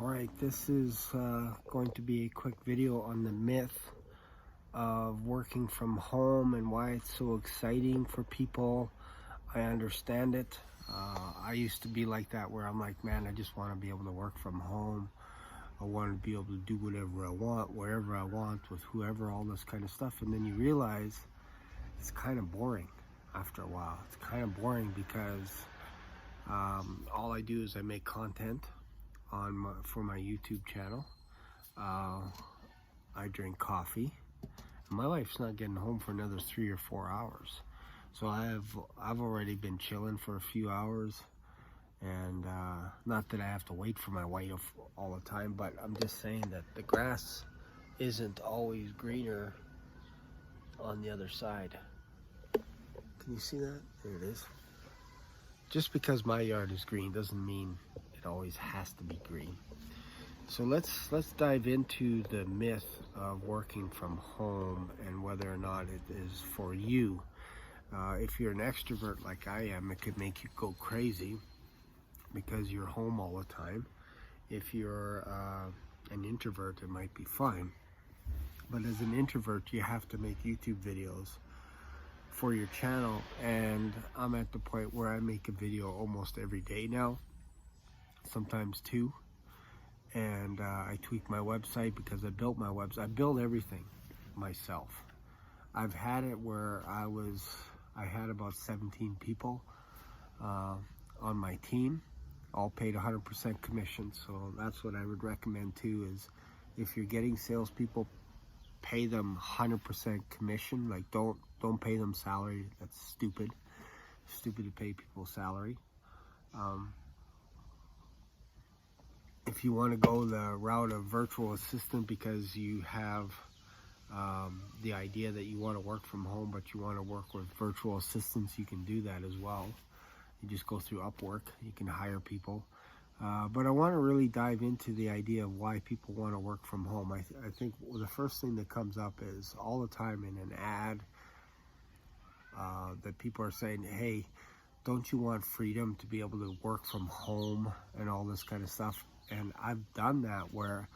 Alright, this is going to be a quick video on the myth of working from home and why it's so exciting for people. I understand it. I used to be like that, where I'm like, man, I just want to be able to work from home. I want to be able to do whatever I want, wherever I want, with whoever, all this kind of stuff. And then you realize it's kind of boring after a while. It's kind of boring because all I do is I make content for my YouTube channel. I drink coffee. My wife's not getting home for another 3 or 4 hours, so I've already been chilling for a few hours, and not that I have to wait for my wife all the time, but I'm just saying that the grass isn't always greener on the other side. Can you see that? There it is. Just because my yard is green doesn't mean it always has to be green. So let's dive into the myth of working from home and whether or not it is for you. If you're an extrovert like I am, it could make you go crazy because you're home all the time. If you're an introvert, it might be fine. But as an introvert, you have to make YouTube videos for your channel, and I'm at the point where I make a video almost every day now, sometimes two. And I tweak my website because I built my website. I build everything myself. I've had it where I had about 17 people on my team, all paid 100% commission. So that's what I would recommend too, is if you're getting salespeople, pay them 100% commission. Like don't pay them salary. That's stupid. Stupid to pay people salary. If you want to go the route of virtual assistant because you have the idea that you want to work from home, but you want to work with virtual assistants, you can do that as well. You just go through Upwork. You can hire people. But I want to really dive into the idea of why people want to work from home. I think the first thing that comes up is all the time in an ad that people are saying, hey, don't you want freedom to be able to work from home and all this kind of stuff? And I've done that where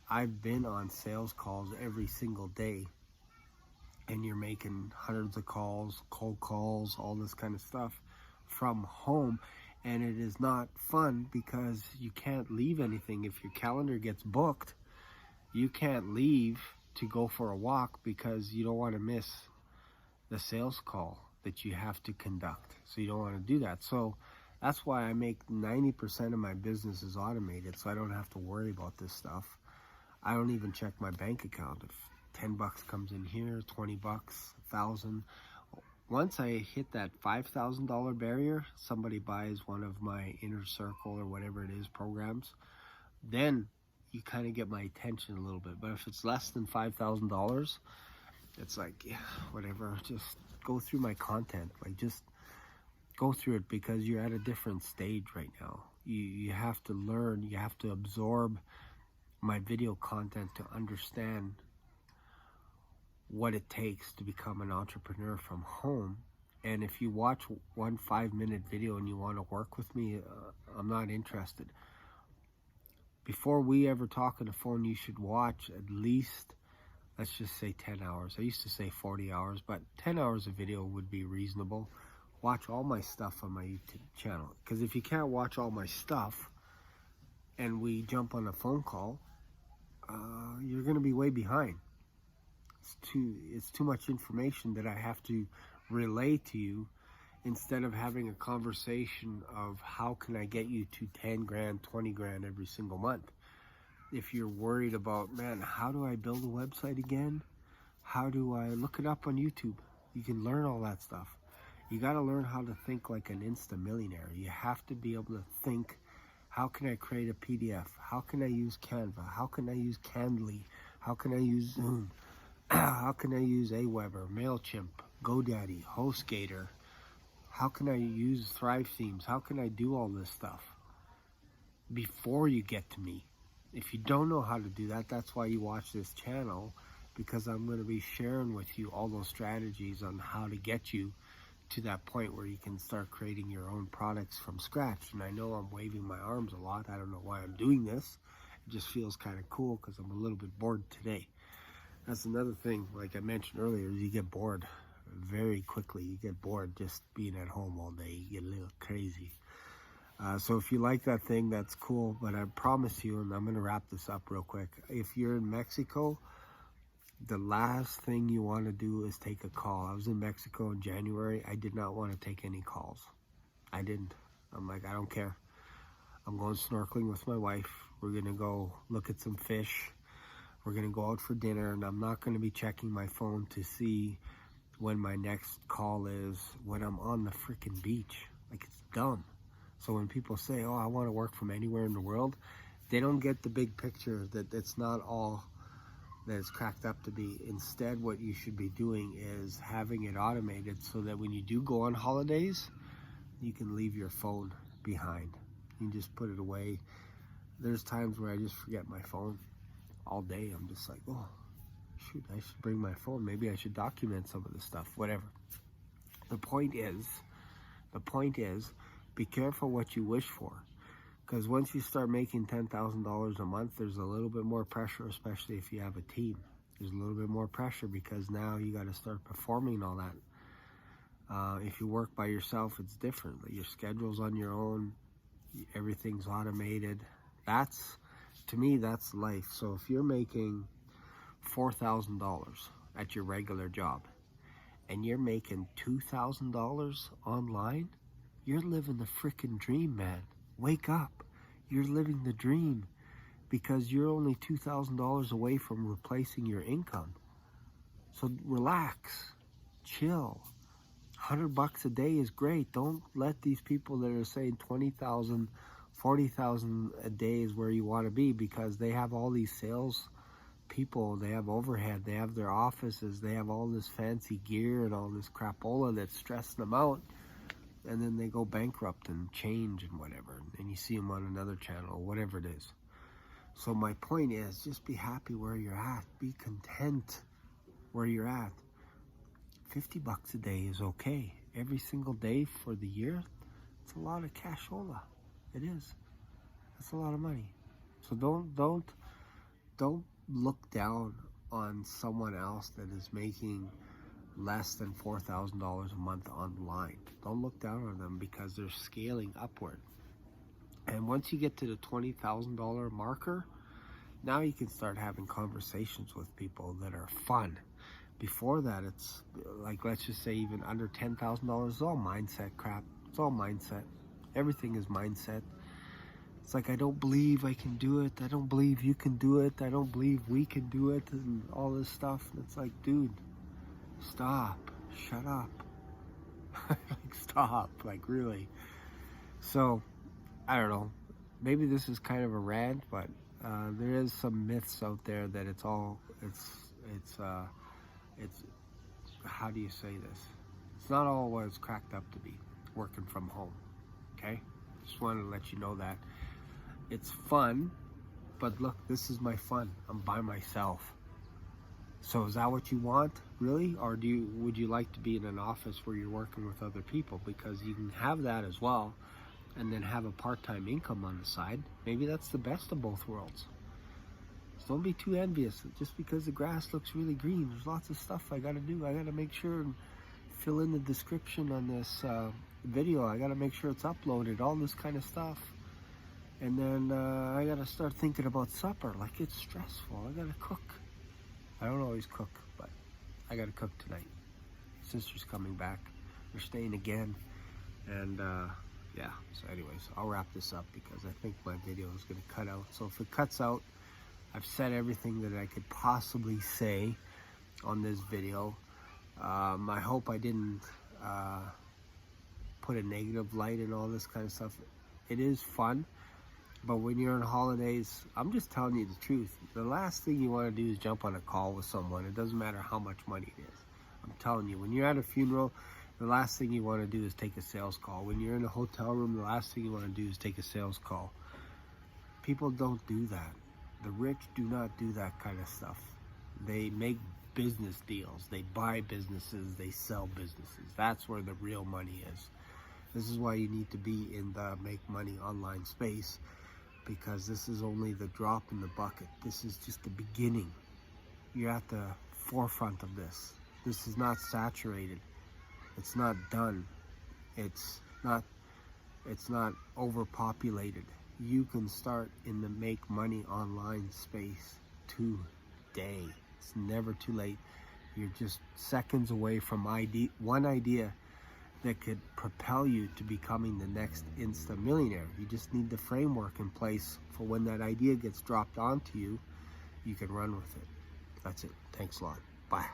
I've been on sales calls every single day, and you're making hundreds of calls, cold calls, all this kind of stuff from home. And it is not fun because you can't leave anything. If your calendar gets booked, you can't leave to go for a walk because you don't want to miss the sales call that you have to conduct. So you don't want to do that. So that's why I make 90% of my business is automated, so I don't have to worry about this stuff. I don't even check my bank account. If 10 bucks comes in here, 20 bucks, 1,000. Once I hit that $5,000 barrier, somebody buys one of my Inner Circle or whatever it is programs, then you kind of get my attention a little bit. But if it's less than $5,000, it's like, yeah, whatever, just go through my content. Like, just go through it, because you're at a different stage right now. You have to learn, you have to absorb my video content to understand what it takes to become an entrepreneur from home. And if you watch one 5-minute video and you want to work with me, I'm not interested. Before we ever talk on the phone, you should watch at least, let's just say 10 hours. I used to say 40 hours, but 10 hours of video would be reasonable. Watch all my stuff on my YouTube channel, because if you can't watch all my stuff and we jump on a phone call, you're going to be way behind. It's too much information that I have to relay to you, instead of having a conversation of how can I get you to 10 grand, 20 grand every single month. If you're worried about, man, how do I build a website again? How do I look it up on YouTube? You can learn all that stuff. You got to learn how to think like an Insta Millionaire. You have to be able to think, how can I create a PDF? How can I use Canva? How can I use Candly? How can I use Zoom? How can I use Aweber, MailChimp, GoDaddy, HostGator? How can I use Thrive Themes? How can I do all this stuff before you get to me? If you don't know how to do that, that's why you watch this channel, because I'm going to be sharing with you all those strategies on how to get you to that point where you can start creating your own products from scratch. And I know I'm waving my arms a lot. I don't know why I'm doing this. It just feels kind of cool because I'm a little bit bored today. That's another thing, like I mentioned earlier, you get bored very quickly. You get bored just being at home all day. You get a little crazy. So if you like that thing, that's cool. But I promise you, and I'm going to wrap this up real quick. If you're in Mexico, the last thing you want to do is take a call. I was in Mexico in January. I did not want to take any calls. I didn't. I'm like, I don't care. I'm going snorkeling with my wife. We're going to go look at some fish. We're going to go out for dinner, and I'm not going to be checking my phone to see when my next call is when I'm on the freaking beach. Like, it's dumb. So when people say, oh, I want to work from anywhere in the world, they don't get the big picture that it's not all that it's cracked up to be. Instead, what you should be doing is having it automated so that when you do go on holidays, you can leave your phone behind. You can just put it away. There's times where I just forget my phone all day. I'm just like, oh, shoot, I should bring my phone. Maybe I should document some of this stuff, whatever. The point is, be careful what you wish for. Because once you start making $10,000 a month, there's a little bit more pressure, especially if you have a team. There's a little bit more pressure because now you got to start performing all that. If you work by yourself, it's different. Your schedule's on your own. Everything's automated. To me, that's life. So if you're making $4,000 at your regular job and you're making $2,000 online, you're living the freaking dream, man. Wake up. You're living the dream because you're only $2,000 away from replacing your income. So relax, chill. $100 a day is great. Don't let these people that are saying 20,000, 40,000 a day is where you want to be, because they have all these sales people, they have overhead, they have their offices, they have all this fancy gear and all this crapola that's stressing them out. And then they go bankrupt and change and whatever. And you see them on another channel or whatever it is. So my point is, just be happy where you're at. Be content where you're at. $50 a day is okay. Every single day for the year, it's a lot of cashola. It is. That's a lot of money. So don't look down on someone else that is making less than $4,000 a month online. Don't look down on them because they're scaling upward. And once you get to the $20,000 marker, now you can start having conversations with people that are fun. Before that, it's like, let's just say even under $10,000, it's all mindset crap. It's all mindset. Everything is mindset. It's like, I don't believe I can do it. I don't believe you can do it. I don't believe we can do it, and all this stuff. And it's like, dude, stop, shut up. Like, stop, like, really. So I don't know, maybe this is kind of a rant, but there is some myths out there that it's how do you say this, it's not all what it's cracked up to be, working from home. Okay, just wanted to let you know that it's fun, but look, this is my fun. I'm by myself. So is that what you want, really? Or would you like to be in an office where you're working with other people? Because you can have that as well, and then have a part-time income on the side. Maybe that's the best of both worlds. So don't be too envious. Just because the grass looks really green, there's lots of stuff I gotta do. I gotta make sure and fill in the description on this video. I gotta make sure it's uploaded, all this kind of stuff. And then I gotta start thinking about supper. Like, it's stressful. I gotta cook. I don't always cook, but I gotta cook tonight. Sister's coming back. We're staying again. And yeah, so anyways, I'll wrap this up because I think my video is gonna cut out. So if it cuts out, I've said everything that I could possibly say on this video. I hope I didn't put a negative light in all this kind of stuff. It is fun. But when you're on holidays, I'm just telling you the truth. The last thing you want to do is jump on a call with someone. It doesn't matter how much money it is. I'm telling you, when you're at a funeral, the last thing you want to do is take a sales call. When you're in a hotel room, the last thing you want to do is take a sales call. People don't do that. The rich do not do that kind of stuff. They make business deals. They buy businesses, they sell businesses. That's where the real money is. This is why you need to be in the make money online space, because this is only the drop in the bucket. This is just the beginning. You're at the forefront of this. This is not saturated. It's not done. It's not overpopulated. You can start in the make money online space today. It's never too late. You're just seconds away from one idea that could propel you to becoming the next Insta Millionaire. You just need the framework in place for when that idea gets dropped onto you, you can run with it. That's it. Thanks a lot. Bye.